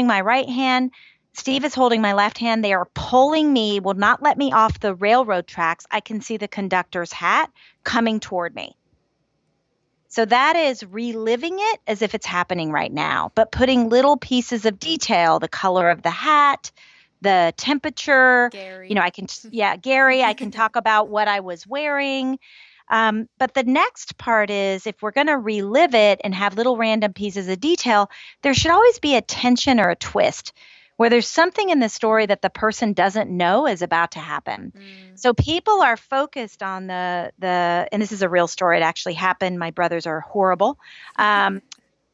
Speaker 3: my right hand. Steve is holding my left hand. They are pulling me, will not let me off the railroad tracks. I can see the conductor's hat coming toward me. So that is reliving it as if it's happening right now, but putting little pieces of detail, the color of the hat, the temperature.
Speaker 2: Gary.
Speaker 3: Gary, I can talk about what I was wearing. But the next part is, if we're going to relive it and have little random pieces of detail, there should always be a tension or a twist where there's something in the story that the person doesn't know is about to happen. So people are focused on and this is a real story. It actually happened. My brothers are horrible. There's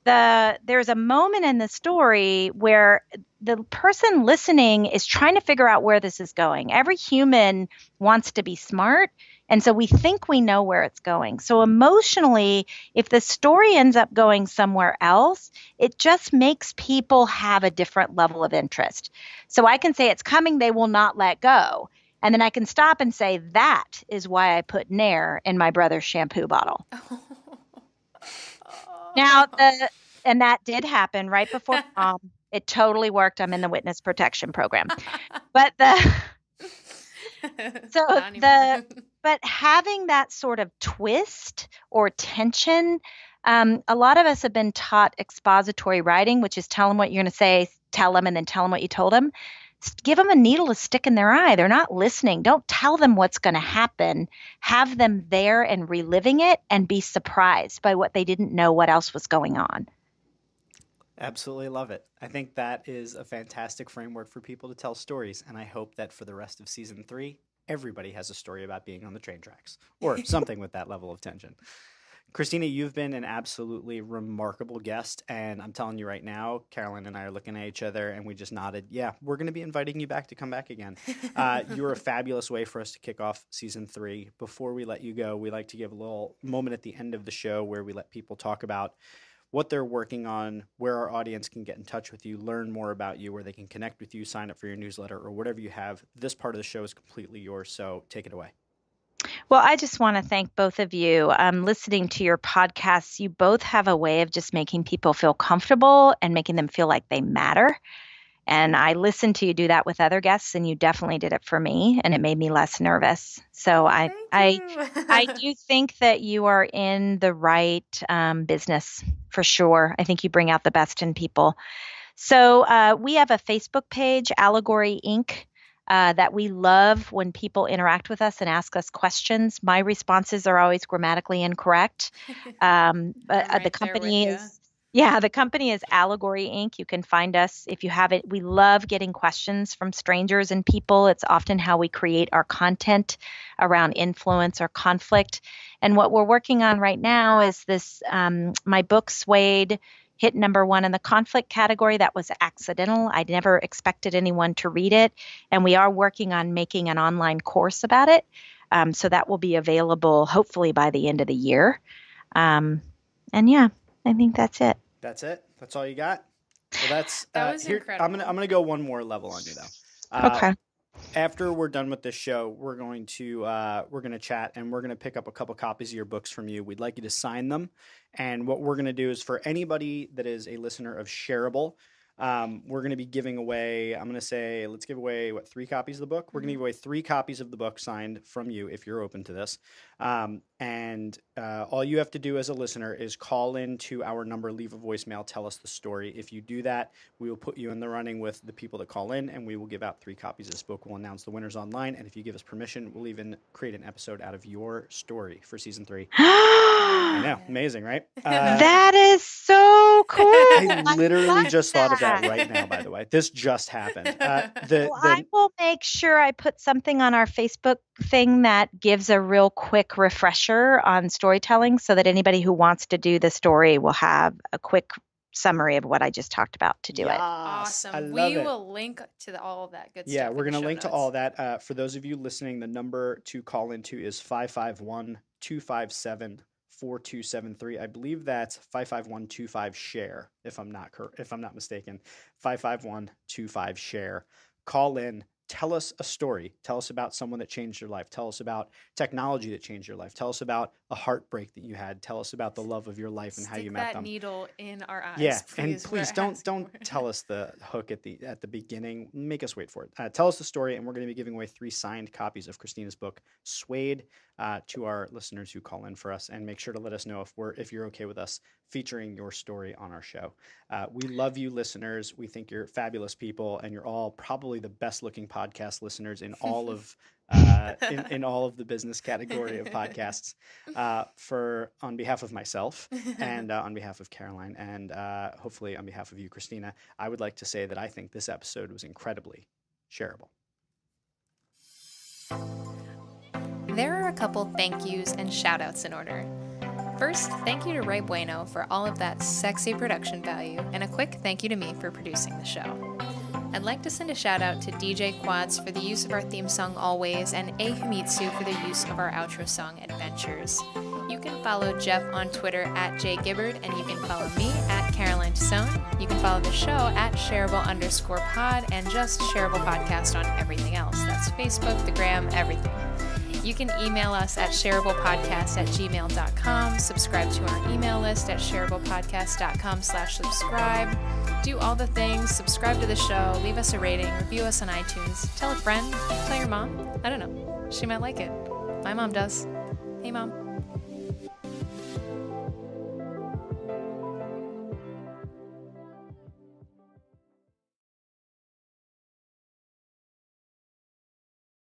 Speaker 3: a moment in the story where the person listening is trying to figure out where this is going. Every human wants to be smart. And so we think we know where it's going. So emotionally, if the story ends up going somewhere else, it just makes people have a different level of interest. So I can say it's coming, they will not let go. And then I can stop and say, that is why I put Nair in my brother's shampoo bottle. Now, and that did happen right before prom. It totally worked. I'm in the witness protection program. But but having that sort of twist or tension, a lot of us have been taught expository writing, which is tell them what you're going to say, tell them, and then tell them what you told them. Give them a needle to stick in their eye. They're not listening. Don't tell them what's going to happen. Have them there and reliving it and be surprised by what they didn't know what else was going on.
Speaker 1: Absolutely love it. I think that is a fantastic framework for people to tell stories. And I hope that for the rest of season 3, everybody has a story about being on the train tracks or something with that level of tension. Christina, you've been an absolutely remarkable guest, and I'm telling you right now, Caroline and I are looking at each other, and we just nodded. Yeah, we're going to be inviting you back to come back again. You're a fabulous way for us to kick off season 3. Before we let you go, we like to give a little moment at the end of the show where we let people talk about what they're working on, where our audience can get in touch with you, learn more about you, where they can connect with you, sign up for your newsletter, or whatever you have. This part of the show is completely yours, so take it away.
Speaker 3: Well, I just want to thank both of you. Listening to your podcasts, you both have a way of just making people feel comfortable and making them feel like they matter. And I listened to you do that with other guests, and you definitely did it for me, and it made me less nervous. So I do think that you are in the right business for sure. I think you bring out the best in people. So we have a Facebook page, Allegory Inc., that we love when people interact with us and ask us questions. My responses are always grammatically incorrect. But the company is... Yeah, the company is Allegory Inc. You can find us if you have it. We love getting questions from strangers and people. It's often how we create our content around influence or conflict. And what we're working on right now is this, my book, Swayed, hit number 1 in the conflict category. That was accidental. I never expected anyone to read it. And we are working on making an online course about it. So that will be available hopefully by the end of the year. And yeah, I think that's it.
Speaker 1: That's it? That's all you got? Well,
Speaker 2: that was incredible.
Speaker 1: I'm gonna go one more level on you though.
Speaker 3: Okay.
Speaker 1: After we're done with this show, we're going to chat, and we're gonna pick up a couple copies of your books from you. We'd like you to sign them, and what we're gonna do is for anybody that is a listener of Shareable, we're going to be giving away, I'm going to say, let's give away, 3 copies of the book? We're going to give away 3 copies of the book signed from you if you're open to this. And all you have to do as a listener is call in to our number, leave a voicemail, tell us the story. If you do that, we will put you in the running with the people that call in, and we will give out 3 copies of this book. We'll announce the winners online, and if you give us permission, we'll even create an episode out of your story for season 3. I know, amazing, right?
Speaker 3: That is so cool.
Speaker 1: I literally just thought of that right now, by the way. This just happened.
Speaker 3: I will make sure I put something on our Facebook thing that gives a real quick refresher on storytelling so that anybody who wants to do the story will have a quick summary of what I just talked about to do it.
Speaker 2: Awesome. We will link to all of that good stuff.
Speaker 1: Yeah, we're going to link to all that. For those of you listening, the number to call into is 551-257-4273. I believe that's 551-25-SHARE, if I'm not mistaken. 551-25-SHARE. Call in. Tell us a story. Tell us about someone that changed your life. Tell us about technology that changed your life. Tell us about a heartbreak that you had. Tell us about the love of your life and how you met them.
Speaker 2: Stick that needle in our eyes.
Speaker 1: Yeah, and please don't tell us the hook at the beginning. Make us wait for it. Tell us the story, and we're going to be giving away 3 signed copies of Christina's book, Swayed, to our listeners who call in for us. And make sure to let us know if you're okay with us featuring your story on our show. We love you, listeners. We think you're fabulous people, and you're all probably the best looking podcast listeners in all of in all of the business category of podcasts. On behalf of myself and on behalf of Caroline and hopefully on behalf of you, Christina, I would like to say that I think this episode was incredibly shareable.
Speaker 2: There are a couple thank yous and shout outs in order. First, thank you to Ray Bueno for all of that sexy production value, and a quick thank you to me for producing the show. I'd like to send a shout out to DJ Quads for the use of our theme song Always, and A Himitsu for the use of our outro song Adventures. You can follow Jeff on Twitter at jgibbard, and you can follow me at Caroline Tassone. You can follow the show at shareable_pod and just Shareable Podcast on everything else. That's Facebook, the Gram, everything. You can email us at shareablepodcast@gmail.com, subscribe to our email list at shareablepodcast.com/subscribe. Do all the things, subscribe to the show, leave us a rating, review us on iTunes, tell a friend, tell your mom. I don't know. She might like it. My mom does. Hey, Mom.